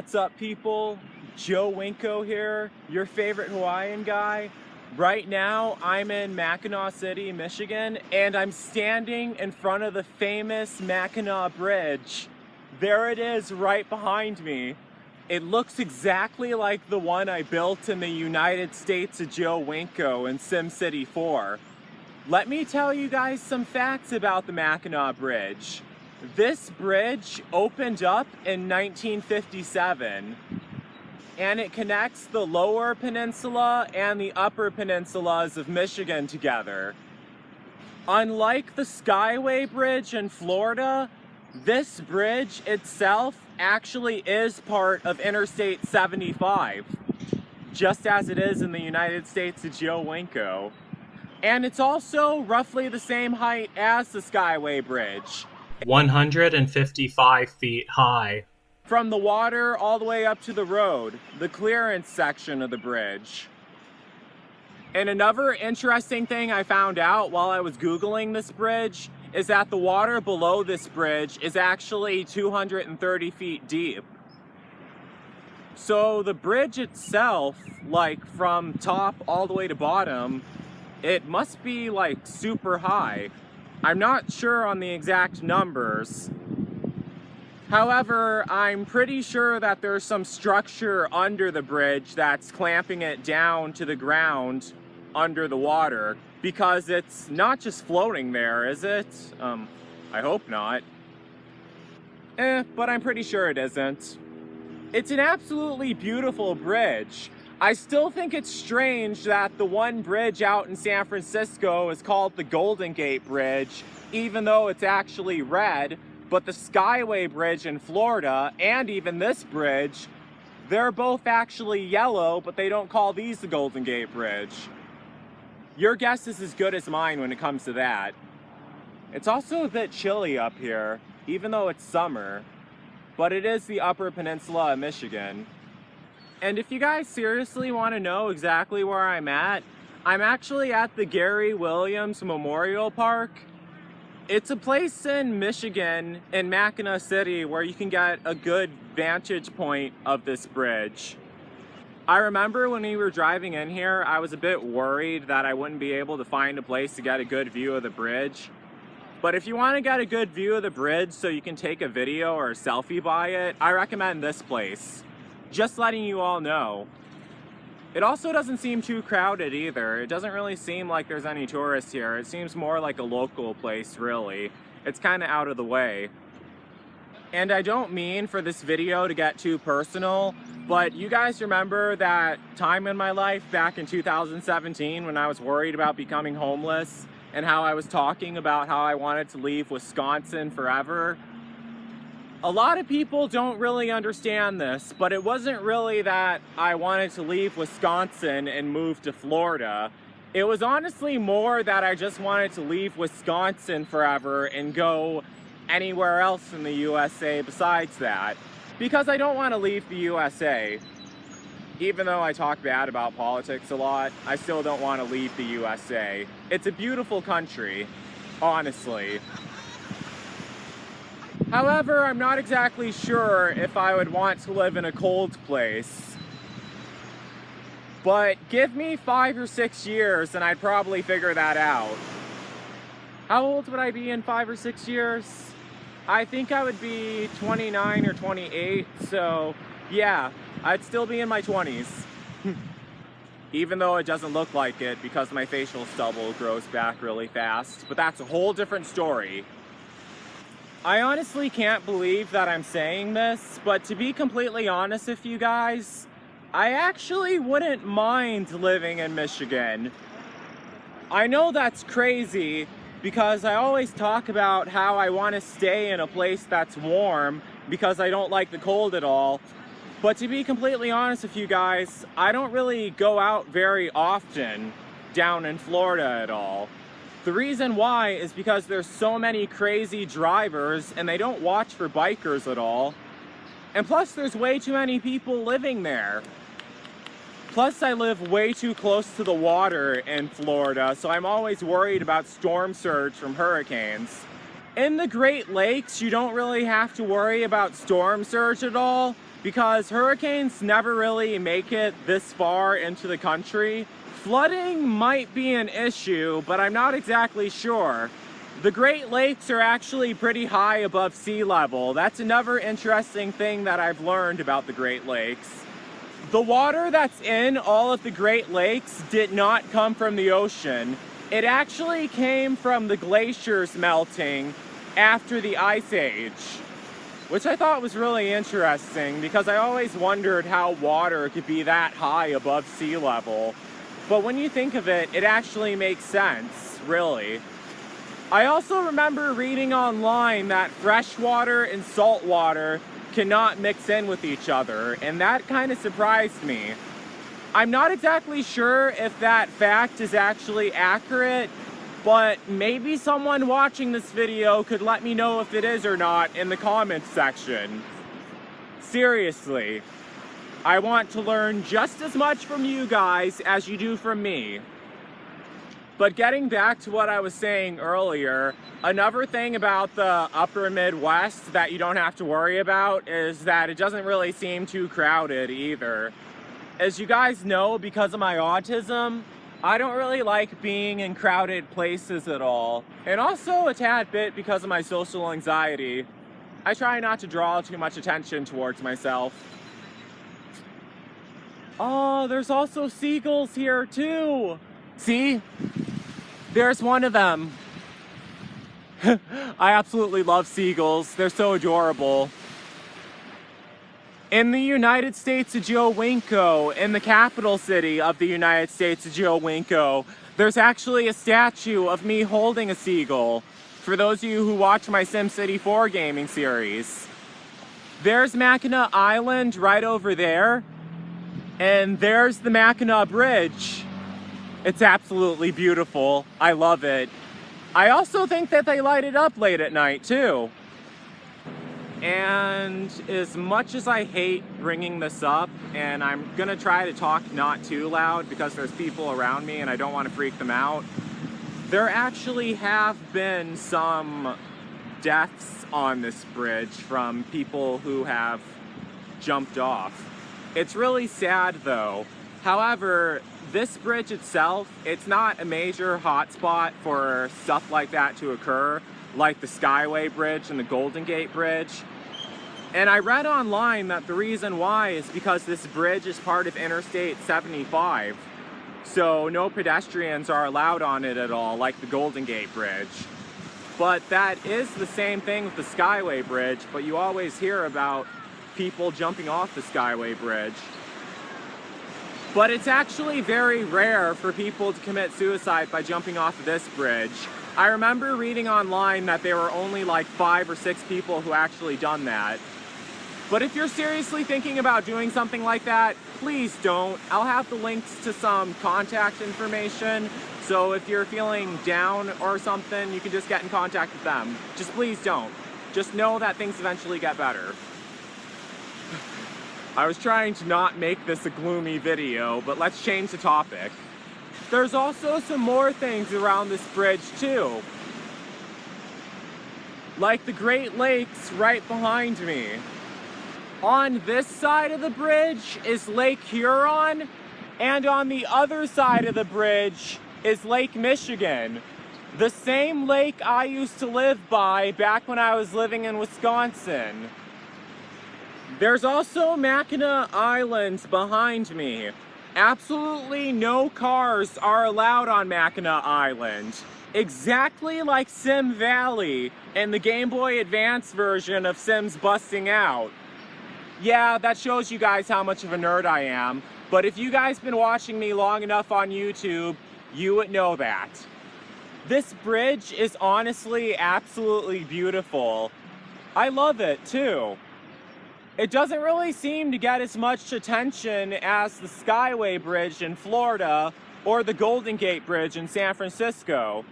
What's up, people? Joe Winko here, your favorite Hawaiian guy. Right now, I'm in Mackinaw City, Michigan, and I'm standing in front of the famous Mackinaw Bridge. There it is right behind me. It looks exactly like the one I built in the United States of Joe Winko in SimCity 4. Let me tell you guys some facts about the Mackinaw Bridge. This bridge opened up in 1957, and it connects the lower peninsula and the upper peninsulas of Michigan together. Unlike the Skyway Bridge in Florida, this bridge itself actually is part of Interstate 75, just as it is in the United States of Joe Winko. And it's also roughly the same height as the Skyway Bridge. 155 feet high. From the water all the way up to the road, the clearance section of the bridge. And another interesting thing I found out while I was Googling this bridge is that the water below this bridge is actually 230 feet deep. So the bridge itself, like from top all the way to bottom, it must be like super high. I'm not sure on the exact numbers. However, I'm pretty sure that there's some structure under the bridge that's clamping it down to the ground under the water, because it's not just floating there, is it? I hope not. But I'm pretty sure it isn't. It's an absolutely beautiful bridge. I still think it's strange that the one bridge out in San Francisco is called the Golden Gate Bridge, even though it's actually red, but the Skyway Bridge in Florida, and even this bridge, they're both actually yellow, but they don't call these the Golden Gate Bridge. Your guess is as good as mine when it comes to that. It's also a bit chilly up here, even though it's summer, but it is the Upper Peninsula of Michigan. And if you guys seriously want to know exactly where I'm actually at the Gary Williams Memorial Park. It's a place in Michigan, in Mackinaw City, where you can get a good vantage point of this bridge. I remember when we were driving in here, I was a bit worried that I wouldn't be able to find a place to get a good view of the bridge. But if you want to get a good view of the bridge so you can take a video or a selfie by it, I recommend this place. Just letting you all know. It also doesn't seem too crowded either. It doesn't really seem like there's any tourists here. It seems more like a local place, really. It's kind of out of the way. And I don't mean for this video to get too personal, but you guys remember that time in my life back in 2017 when I was worried about becoming homeless and how I was talking about how I wanted to leave Wisconsin forever? A lot of people don't really understand this, but it wasn't really that I wanted to leave Wisconsin and move to Florida. It was honestly more that I just wanted to leave Wisconsin forever and go anywhere else in the USA besides that. Because I don't want to leave the USA. Even though I talk bad about politics a lot, I still don't want to leave the USA. It's a beautiful country, honestly. However, I'm not exactly sure if I would want to live in a cold place. But give me 5 or 6 years and I'd probably figure that out. How old would I be in 5 or 6 years? I think I would be 29 or 28, so yeah, I'd still be in my 20s. Even though it doesn't look like it because my facial stubble grows back really fast, but that's a whole different story. I honestly can't believe that I'm saying this, but to be completely honest with you guys, I actually wouldn't mind living in Michigan. I know that's crazy because I always talk about how I want to stay in a place that's warm because I don't like the cold at all. But to be completely honest with you guys, I don't really go out very often down in Florida at all. The reason why is because there's so many crazy drivers and they don't watch for bikers at all. And plus there's way too many people living there. Plus I live way too close to the water in Florida, so I'm always worried about storm surge from hurricanes. In the Great Lakes, you don't really have to worry about storm surge at all because hurricanes never really make it this far into the country. Flooding might be an issue, but I'm not exactly sure. The Great Lakes are actually pretty high above sea level. That's another interesting thing that I've learned about the Great Lakes. The water that's in all of the Great Lakes did not come from the ocean. It actually came from the glaciers melting after the Ice Age, which I thought was really interesting because I always wondered how water could be that high above sea level. But when you think of it, it actually makes sense, really. I also remember reading online that fresh water and salt water cannot mix in with each other, and that kind of surprised me. I'm not exactly sure if that fact is actually accurate, but maybe someone watching this video could let me know if it is or not in the comments section. Seriously, I want to learn just as much from you guys as you do from me. But getting back to what I was saying earlier, another thing about the upper Midwest that you don't have to worry about is that it doesn't really seem too crowded either. As you guys know, because of my autism, I don't really like being in crowded places at all. And also a tad bit because of my social anxiety. I try not to draw too much attention towards myself. Oh, there's also seagulls here too. See? There's one of them. I absolutely love seagulls. They're so adorable. In the United States of Winko, in the capital city of the United States of Winko, there's actually a statue of me holding a seagull. For those of you who watch my SimCity 4 gaming series. There's Mackinac Island right over there. And there's the Mackinaw Bridge. It's absolutely beautiful. I love it. I also think that they light it up late at night too. And as much as I hate bringing this up, and I'm gonna try to talk not too loud because there's people around me and I don't want to freak them out, there actually have been some deaths on this bridge from people who have jumped off. It's really sad though. However, this bridge itself, it's not a major hotspot for stuff like that to occur, like the Skyway Bridge and the Golden Gate Bridge. And I read online that the reason why is because this bridge is part of Interstate 75. So no pedestrians are allowed on it at all, like the Golden Gate Bridge. But that is the same thing with the Skyway Bridge, but you always hear about people jumping off the Skyway Bridge. But it's actually very rare for people to commit suicide by jumping off of this bridge. I remember reading online that there were only like 5 or 6 people who actually done that. But if you're seriously thinking about doing something like that, please don't. I'll have the links to some contact information, so if you're feeling down or something, you can just get in contact with them. Just please don't. Just know that things eventually get better. I was trying to not make this a gloomy video, but let's change the topic. There's also some more things around this bridge too. Like the Great Lakes right behind me. On this side of the bridge is Lake Huron, and on the other side of the bridge is Lake Michigan. The same lake I used to live by back when I was living in Wisconsin. There's also Mackinac Island behind me. Absolutely no cars are allowed on Mackinac Island. Exactly like Sim Valley and the Game Boy Advance version of Sims Busting Out. Yeah, that shows you guys how much of a nerd I am, but if you guys been watching me long enough on YouTube, you would know that. This bridge is honestly absolutely beautiful. I love it too. It doesn't really seem to get as much attention as the Skyway Bridge in Florida or the Golden Gate Bridge in San Francisco.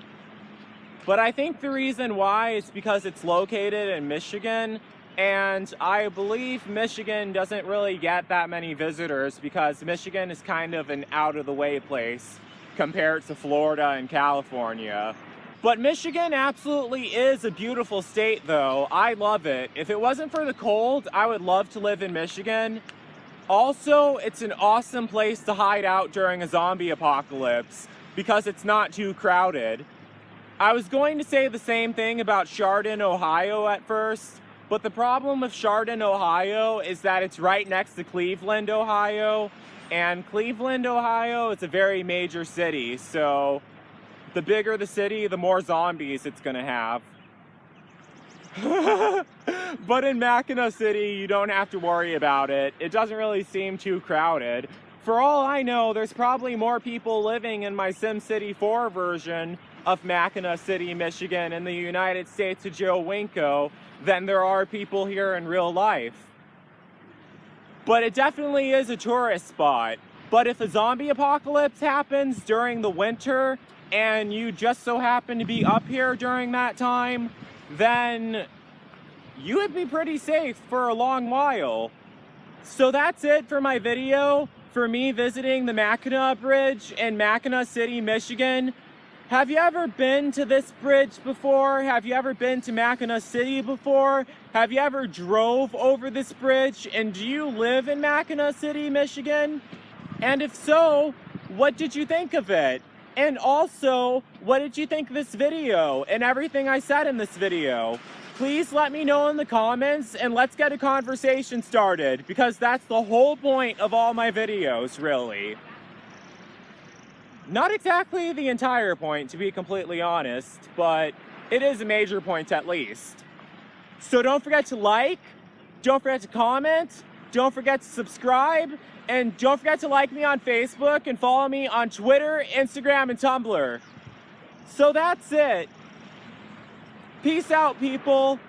But I think the reason why is because it's located in Michigan, and I believe Michigan doesn't really get that many visitors because Michigan is kind of an out-of-the-way place compared to Florida and California. But Michigan absolutely is a beautiful state, though. I love it. If it wasn't for the cold, I would love to live in Michigan. Also, it's an awesome place to hide out during a zombie apocalypse because it's not too crowded. I was going to say the same thing about Chardon, Ohio at first, but the problem with Chardon, Ohio is that it's right next to Cleveland, Ohio, and Cleveland, Ohio is a very major city, so the bigger the city, the more zombies it's gonna have. But in Mackinaw City, you don't have to worry about it. It doesn't really seem too crowded. For all I know, there's probably more people living in my SimCity 4 version of Mackinaw City, Michigan in the United States of Joe Winko than there are people here in real life. But it definitely is a tourist spot. But if a zombie apocalypse happens during the winter and you just so happen to be up here during that time, then you would be pretty safe for a long while. So that's it for my video for me visiting the Mackinaw Bridge in Mackinaw City, Michigan. Have you ever been to this bridge before? Have you ever been to Mackinaw City before? Have you ever drove over this bridge? And do you live in Mackinaw City, Michigan? And if so, what did you think of it? And also, what did you think of this video and everything I said in this video? Please let me know in the comments and let's get a conversation started, because that's the whole point of all my videos, really. Not exactly the entire point, to be completely honest, but it is a major point at least. So don't forget to like, don't forget to comment, don't forget to subscribe, and don't forget to like me on Facebook and follow me on Twitter, Instagram, and Tumblr. So that's it. Peace out, people.